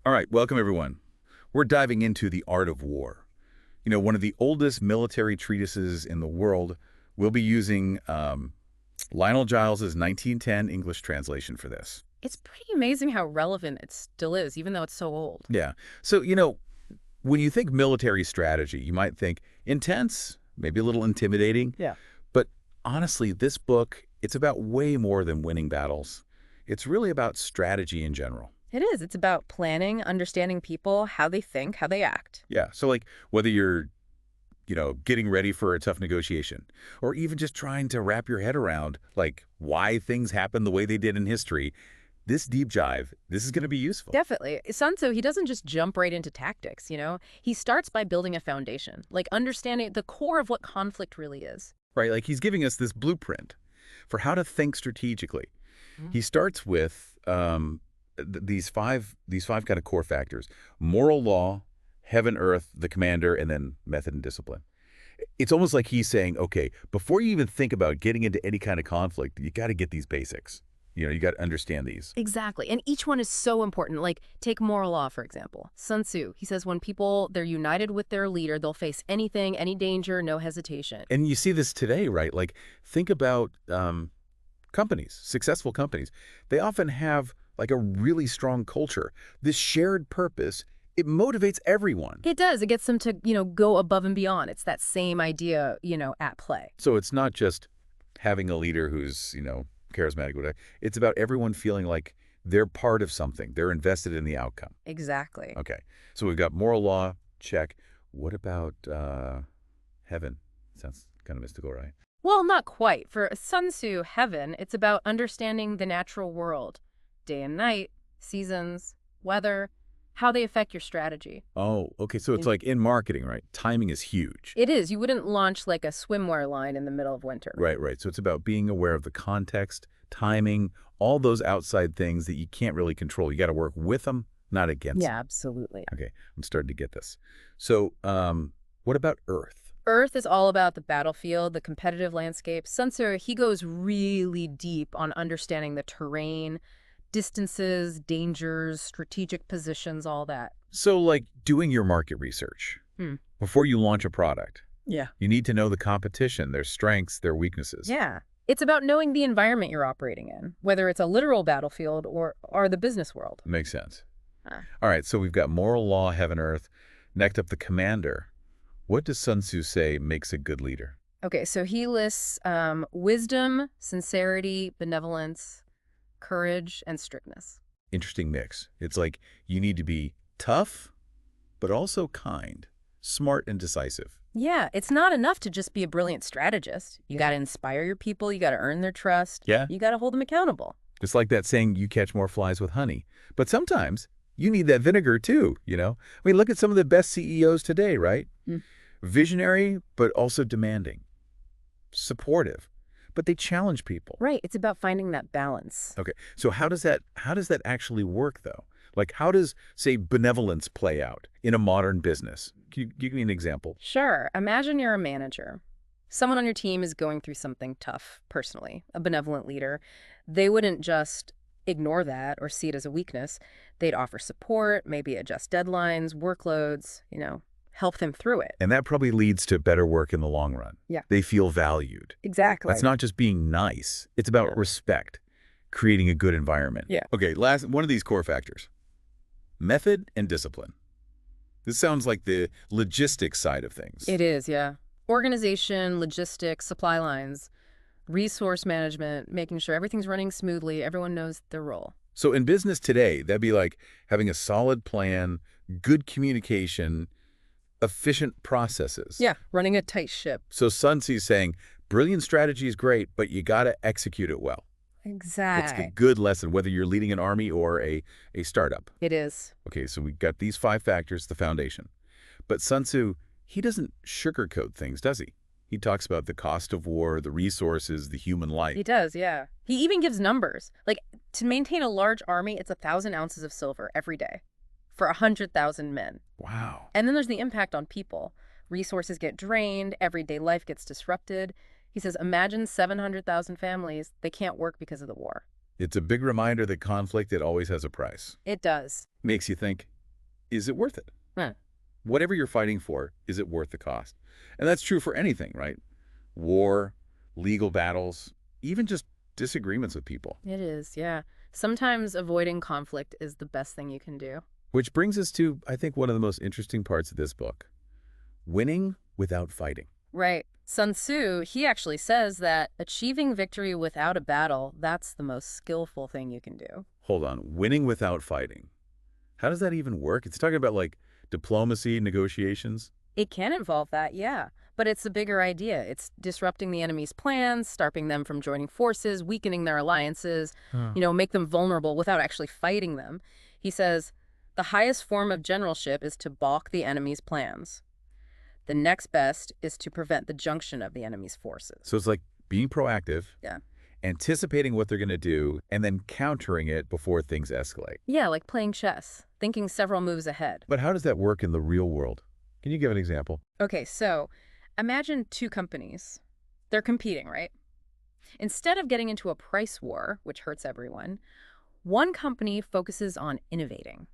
All right, welcome everyone. We're diving into the art of war. One of the oldest military treatises in the world. We'll be using Lionel Giles's 1910 English translation for this. It's pretty amazing how relevant it still is, even though it's so old. Yeah. So, when you think military strategy, you might think intense, maybe a little intimidating. Yeah. But honestly, this book, it's about way more than winning battles. It's really about strategy in general. It is. It's about planning, understanding people, how they think, how they act. Yeah. So like whether you're getting ready for a tough negotiation, or even just trying to wrap your head around, like, why things happen the way they did in history, this deep dive, this is going to be useful. Definitely. Sun Tzu, he doesn't just jump right into tactics. He starts by building a foundation, like understanding the core of what conflict really is. Right? Like, he's giving us this blueprint for how to think strategically. Mm. He starts with these five kind of core factors: moral law, heaven, earth, the commander, and then method and discipline. It's almost like he's saying, okay, before you even think about getting into any kind of conflict, you got to get these basics. You got to understand these. Exactly. And each one is so important. Like, take moral law, for example. Sun Tzu, he says when people, they're united with their leader, they'll face anything, any danger, no hesitation. And you see this today, right? Like, think about companies, successful companies. They often have like a really strong culture, this shared purpose. It motivates everyone. It does. It gets them to, go above and beyond. It's that same idea, at play. So it's not just having a leader who's, charismatic, whatever. It's about everyone feeling like they're part of something. They're invested in the outcome. Exactly. Okay. So we've got moral law, check. What about heaven? Sounds kind of mystical, right? Well, not quite. For Sun Tzu, heaven, it's about understanding the natural world, day and night, seasons, weather, how they affect your strategy. Oh, okay. So it's like in marketing, right? Timing is huge. It is. You wouldn't launch like a swimwear line in the middle of winter. Right, right. So it's about being aware of the context, timing, all those outside things that you can't really control. You got to work with them, not against them. Yeah, absolutely. Okay, I'm starting to get this. So what about Earth? Earth is all about the battlefield, the competitive landscape. Sun Tzu, he goes really deep on understanding the terrain, distances, dangers, strategic positions, all that. So like doing your market research Hmm. before you launch a product. Yeah. You need to know the competition, their strengths, their weaknesses. Yeah. It's about knowing the environment you're operating in, whether it's a literal battlefield or the business world. Makes sense. Huh. All right, so we've got moral law, heaven, earth. Next up, the commander. What does Sun Tzu say makes a good leader? Okay, so he lists wisdom, sincerity, benevolence, courage, and strictness. Interesting mix. It's like you need to be tough, but also kind, smart and decisive. Yeah, it's not enough to just be a brilliant strategist. You got to inspire your people. You got to earn their trust. Yeah. You got to hold them accountable. Just like that saying, you catch more flies with honey. But sometimes you need that vinegar too. I mean, look at some of the best CEOs today, right? Mm. Visionary, but also demanding, supportive, but they challenge people. Right. It's about finding that balance. Okay. So how does that actually work though? Like, how does, say, benevolence play out in a modern business? Can you give me an example? Sure. Imagine you're a manager. Someone on your team is going through something tough personally, a benevolent leader. They wouldn't just ignore that or see it as a weakness. They'd offer support, maybe adjust deadlines, workloads, help them through it. And that probably leads to better work in the long run. Yeah. They feel valued. Exactly. That's not just being nice. It's about respect, creating a good environment. Yeah. Okay, last one of these core factors. Method and discipline. This sounds like the logistics side of things. It is, yeah. Organization, logistics, supply lines, resource management, making sure everything's running smoothly, everyone knows their role. So in business today, that'd be like having a solid plan, good communication, efficient processes. Yeah, running a tight ship. So Sun Tzu's saying, brilliant strategy is great, but you got to execute it well. It's Exactly. a good lesson, whether you're leading an army or a startup. It is. Okay, so we've got these 5 factors, the foundation. But Sun Tzu, he doesn't sugarcoat things, does he? He talks about the cost of war, the resources, the human life. He does, yeah. He even gives numbers. Like, to maintain a large army, it's 1,000 ounces of silver every day for 100,000 men. Wow. And then there's the impact on people. Resources get drained, everyday life gets disrupted. He says, imagine 700,000 families, they can't work because of the war. It's a big reminder that conflict, it always has a price. It does. Makes you think, is it worth it? Huh. Whatever you're fighting for, is it worth the cost? And that's true for anything, right? War, legal battles, even just disagreements with people. It is, yeah. Sometimes avoiding conflict is the best thing you can do. Which brings us to, I think, one of the most interesting parts of this book. Winning without fighting. Right. Sun Tzu, he actually says that achieving victory without a battle, that's the most skillful thing you can do. Hold on, winning without fighting. How does that even work? It's talking about like diplomacy, negotiations. It can involve that, yeah. But it's a bigger idea. It's disrupting the enemy's plans, stopping them from joining forces, weakening their alliances, make them vulnerable without actually fighting them. He says, the highest form of generalship is to balk the enemy's plans. The next best is to prevent the junction of the enemy's forces. So it's like being proactive, Yeah. anticipating what they're going to do, and then countering it before things escalate. Yeah, like playing chess, thinking several moves ahead. But how does that work in the real world? Can you give an example? Okay, so imagine two companies. They're competing, right? Instead of getting into a price war, which hurts everyone, one company focuses on innovating.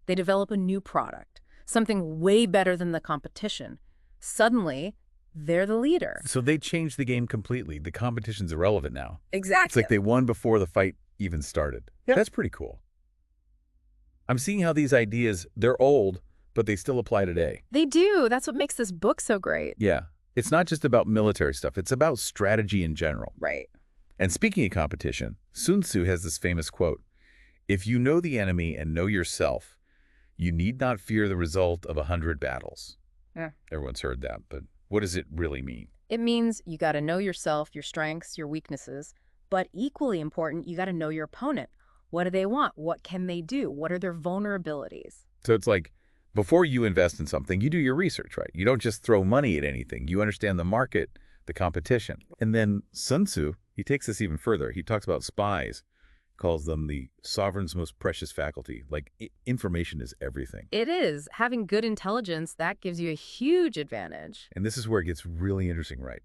They develop a new product, something way better than the competition. Suddenly, they're the leader. So they changed the game completely. The competition's irrelevant now. Exactly. It's like they won before the fight even started. Yep. That's pretty cool. I'm seeing how these ideas, they're old, but they still apply today. They do. That's what makes this book so great. Yeah. It's not just about military stuff. It's about strategy in general. Right. And speaking of competition, Sun Tzu has this famous quote, "If you know the enemy and know yourself, you need not fear the result of 100 battles." Yeah. Everyone's heard that, but what does it really mean? It means you got to know yourself, your strengths, your weaknesses, but equally important, you got to know your opponent. What do they want? What can they do? What are their vulnerabilities? So it's like, before you invest in something, you do your research, right? You don't just throw money at anything. You understand the market, the competition. And then Sun Tzu, he takes this even further. He talks about spies, calls them the sovereign's most precious faculty. Like, information is everything. It is. Having good intelligence, that gives you a huge advantage. And this is where it gets really interesting, right?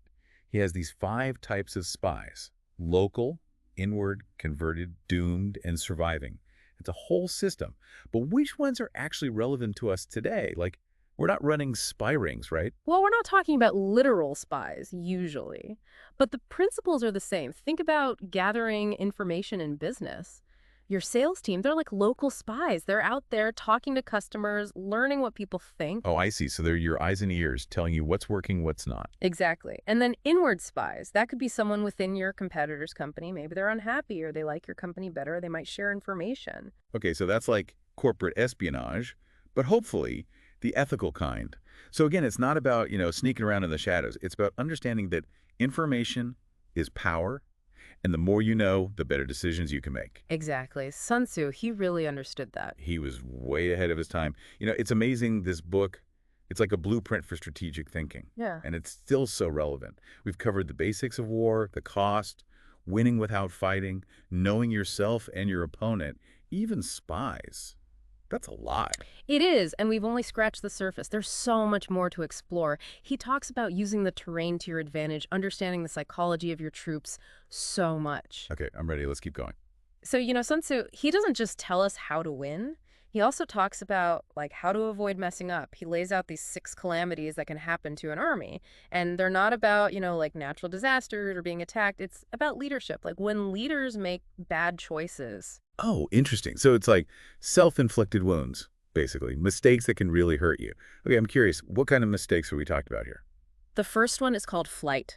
He has these 5 types of spies: local, inward, converted, doomed, and surviving. It's a whole system. But which ones are actually relevant to us today? Like, we're not running spy rings, right? Well, we're not talking about literal spies, usually. But the principles are the same. Think about gathering information in business. Your sales team, they're like local spies. They're out there talking to customers, learning what people think. Oh, I see. So they're your eyes and ears telling you what's working, what's not. Exactly. And then inward spies. That could be someone within your competitor's company. Maybe they're unhappy or they like your company better. They might share information. Okay, so that's like corporate espionage, but hopefully the ethical kind. So again, it's not about, sneaking around in the shadows. It's about understanding that information is power, and the more you know, the better decisions you can make. Exactly. Sun Tzu, he really understood that. He was way ahead of his time. It's amazing, this book, it's like a blueprint for strategic thinking. Yeah. And it's still so relevant. We've covered the basics of war, the cost, winning without fighting, knowing yourself and your opponent, even spies. That's a lot. It is, and we've only scratched the surface. There's so much more to explore. He talks about using the terrain to your advantage, understanding the psychology of your troops, so much. Okay, I'm ready. Let's keep going. So, Sun Tzu, he doesn't just tell us how to win. He also talks about, how to avoid messing up. He lays out these 6 calamities that can happen to an army. And they're not about, natural disasters or being attacked. It's about leadership, like when leaders make bad choices. Oh, interesting. So it's like self-inflicted wounds, basically. Mistakes that can really hurt you. Okay, I'm curious, what kind of mistakes are we talking about here? The first one is called flight,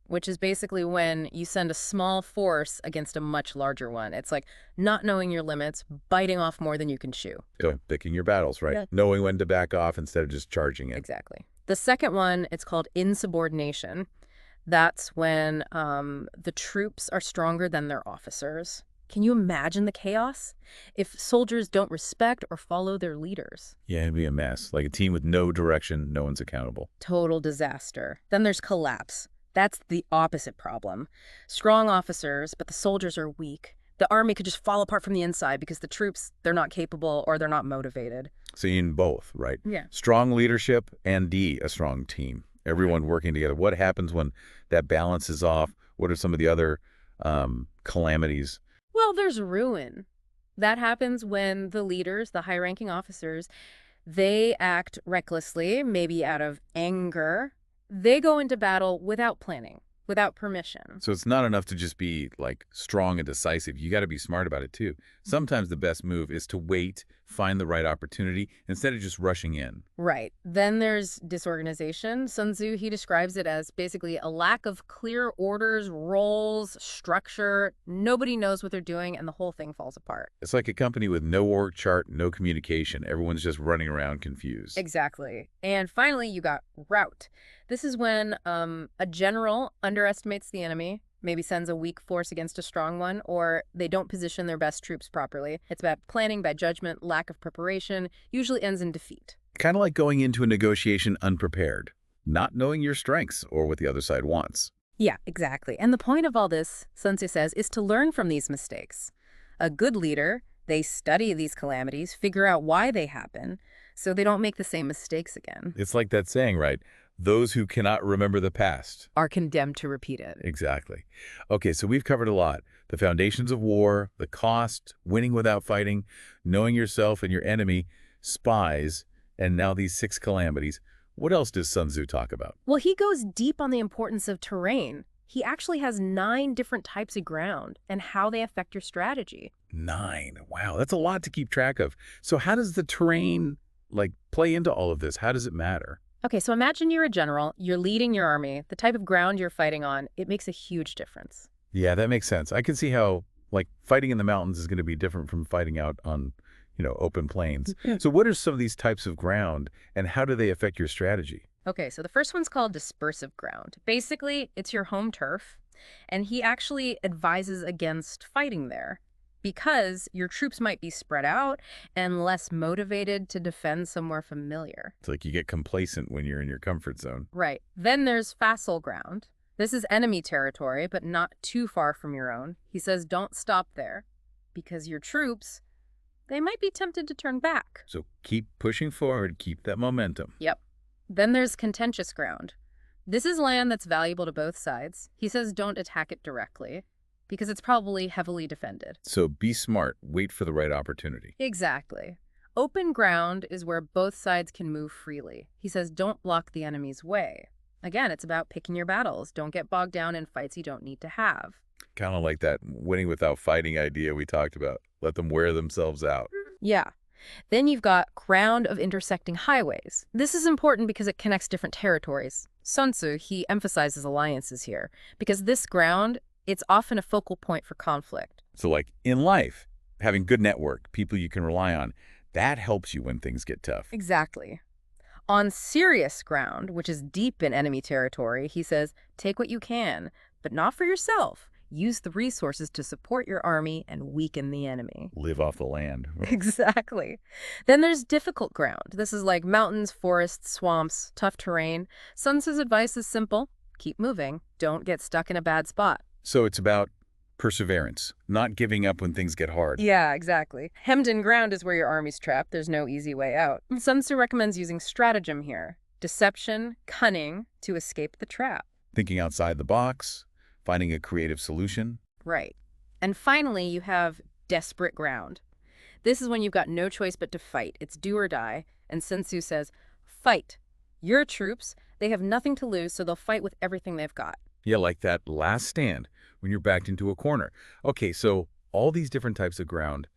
which is basically when you send a small force against a much larger one. It's like not knowing your limits, biting off more than you can chew. Oh, picking your battles, right? Yeah. Knowing when to back off instead of just charging in. Exactly. The second one, it's called insubordination. That's when the troops are stronger than their officers. Can you imagine the chaos if soldiers don't respect or follow their leaders? Yeah, it'd be a mess. Like a team with no direction, no one's accountable. Total disaster. Then there's collapse. That's the opposite problem. Strong officers, but the soldiers are weak. The army could just fall apart from the inside because the troops, they're not capable or they're not motivated. So you need both, right? Yeah. Strong leadership and a strong team. Everyone working together. What happens when that balance is off? What are some of the other calamities? Well, there's ruin. That happens when the leaders, the high-ranking officers, they act recklessly, maybe out of anger. They go into battle without planning, without permission. So it's not enough to just be, like, strong and decisive. You got to be smart about it, too. Sometimes the best move is to wait, find the right opportunity, instead of just rushing in. Right. Then there's disorganization. Sun Tzu, he describes it as basically a lack of clear orders, roles, structure. Nobody knows what they're doing, and the whole thing falls apart. It's like a company with no org chart, no communication. Everyone's just running around confused. Exactly. And finally, you got rout. This is when a general underestimates the enemy, maybe sends a weak force against a strong one, or they don't position their best troops properly. It's bad planning, bad judgment, lack of preparation, usually ends in defeat. Kind of like going into a negotiation unprepared, not knowing your strengths or what the other side wants. Yeah, exactly. And the point of all this, Sun Tzu says, is to learn from these mistakes. A good leader, they study these calamities, figure out why they happen, so they don't make the same mistakes again. It's like that saying, right? Those who cannot remember the past. Are condemned to repeat it. Exactly. Okay, so we've covered a lot. The foundations of war, the cost, winning without fighting, knowing yourself and your enemy, spies, and now these 6 calamities. What else does Sun Tzu talk about? Well, he goes deep on the importance of terrain. He actually has 9 different types of ground and how they affect your strategy. 9. Wow, that's a lot to keep track of. So how does the terrain, like, play into all of this? How does it matter? Okay, so imagine you're a general, you're leading your army, the type of ground you're fighting on, it makes a huge difference. Yeah, that makes sense. I can see how, like, fighting in the mountains is going to be different from fighting out on, open plains. So what are some of these types of ground, and how do they affect your strategy? Okay, so the first one's called dispersive ground. Basically, it's your home turf, and he actually advises against fighting there because your troops might be spread out and less motivated to defend somewhere familiar. It's like you get complacent when you're in your comfort zone. Right. Then there's facile ground. This is enemy territory, but not too far from your own. He says don't stop there because your troops, they might be tempted to turn back. So keep pushing forward, keep that momentum. Yep. Then there's contentious ground. This is land that's valuable to both sides. He says don't attack it directly because it's probably heavily defended. So be smart, wait for the right opportunity. Exactly. Open ground is where both sides can move freely. He says don't block the enemy's way. Again, it's about picking your battles. Don't get bogged down in fights you don't need to have. Kind of like that winning without fighting idea we talked about. Let them wear themselves out. Yeah. Then you've got ground of intersecting highways. This is important because it connects different territories. Sun Tzu, he emphasizes alliances here because this ground, it's often a focal point for conflict. So like in life, having good network, people you can rely on, that helps you when things get tough. Exactly. On serious ground, which is deep in enemy territory, he says, take what you can, but not for yourself. Use the resources to support your army and weaken the enemy. Live off the land. Exactly. Then there's difficult ground. This is like mountains, forests, swamps, tough terrain. Sun Tzu's advice is simple. Keep moving. Don't get stuck in a bad spot. So it's about perseverance, not giving up when things get hard. Yeah, exactly. Hemmed in ground is where your army's trapped. There's no easy way out. Sun Tzu recommends using stratagem here. Deception, cunning, to escape the trap. Thinking outside the box, finding a creative solution. Right. And finally, you have desperate ground. This is when you've got no choice but to fight. It's do or die. And Sun Tzu says, fight. Your troops, they have nothing to lose, so they'll fight with everything they've got. Yeah, like that last stand when you're backed into a corner. Okay, so all these different types of ground.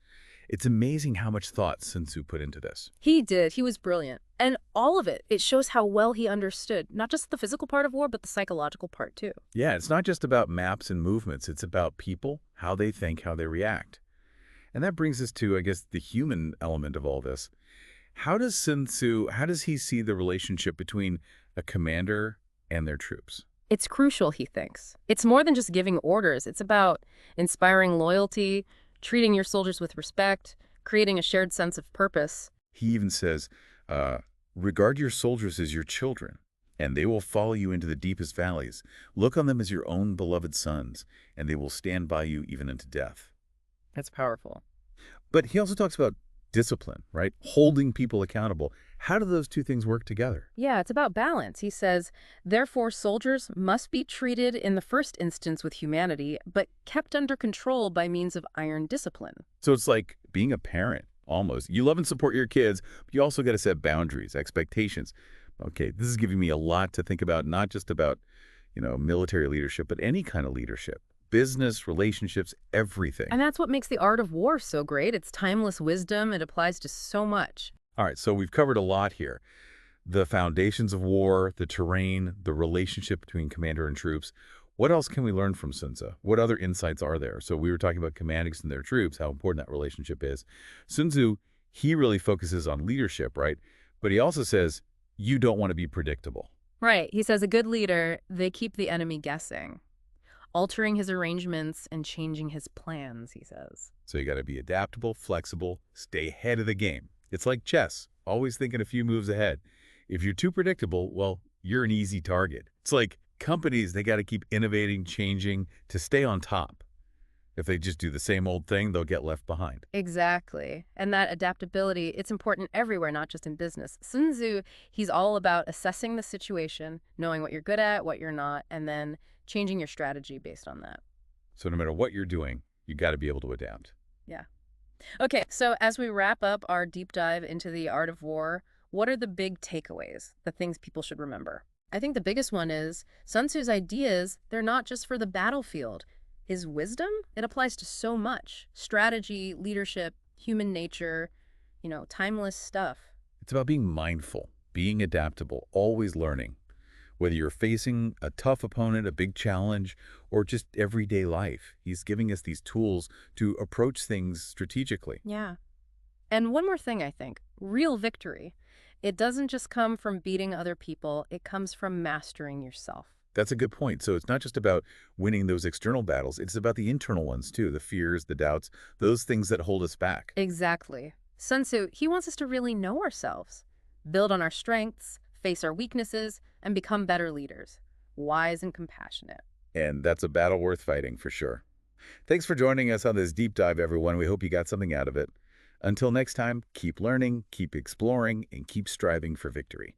It's amazing how much thought Sun Tzu put into this. He did. He was brilliant. And all of it, it shows how well he understood, not just the physical part of war, but the psychological part too. Yeah, it's not just about maps and movements. It's about people, how they think, how they react. And that brings us to, I guess, the human element of all this. How does Sun Tzu, how does he see the relationship between a commander and their troops? It's crucial, he thinks. It's more than just giving orders. It's about inspiring loyalty, treating your soldiers with respect, creating a shared sense of purpose. He even says, regard your soldiers as your children, and they will follow you into the deepest valleys. Look on them as your own beloved sons, and they will stand by you even unto death. That's powerful. But he also talks about discipline, right? Holding people accountable. How do those two things work together? Yeah, it's about balance. He says, therefore, soldiers must be treated in the first instance with humanity, but kept under control by means of iron discipline. So it's like being a parent, almost. You love and support your kids, but you also got to set boundaries, expectations. Okay, this is giving me a lot to think about, not just about, military leadership, but any kind of leadership. Business, relationships, everything. And that's what makes the art of war so great. It's timeless wisdom. It applies to so much. All right, so we've covered a lot here. The foundations of war, the terrain, the relationship between commander and troops. What else can we learn from Sun Tzu? What other insights are there? So we were talking about commanders and their troops, how important that relationship is. Sun Tzu, he really focuses on leadership, right? But he also says, you don't want to be predictable. Right. He says a good leader, they keep the enemy guessing, altering his arrangements and changing his plans, he says. So you got to be adaptable, flexible, stay ahead of the game. It's like chess, always thinking a few moves ahead. If you're too predictable, well, you're an easy target. It's like companies, they got to keep innovating, changing to stay on top. If they just do the same old thing, they'll get left behind. Exactly. And that adaptability, it's important everywhere, not just in business. Sun Tzu, he's all about assessing the situation, knowing what you're good at, what you're not, and then changing your strategy based on that. So no matter what you're doing, you got to be able to adapt. Yeah. Okay, so as we wrap up our deep dive into the art of war, what are the big takeaways, the things people should remember? I think the biggest one is Sun Tzu's ideas, they're not just for the battlefield. His wisdom, it applies to so much. Strategy, leadership, human nature, timeless stuff. It's about being mindful, being adaptable, always learning. Whether you're facing a tough opponent, a big challenge, or just everyday life, he's giving us these tools to approach things strategically. Yeah. And one more thing, I think. Real victory. It doesn't just come from beating other people. It comes from mastering yourself. That's a good point. So it's not just about winning those external battles. It's about the internal ones, too, the fears, the doubts, those things that hold us back. Exactly. Sun Tzu, he wants us to really know ourselves, build on our strengths, face our weaknesses, and become better leaders, wise and compassionate. And that's a battle worth fighting, for sure. Thanks for joining us on this deep dive, everyone. We hope you got something out of it. Until next time, keep learning, keep exploring, and keep striving for victory.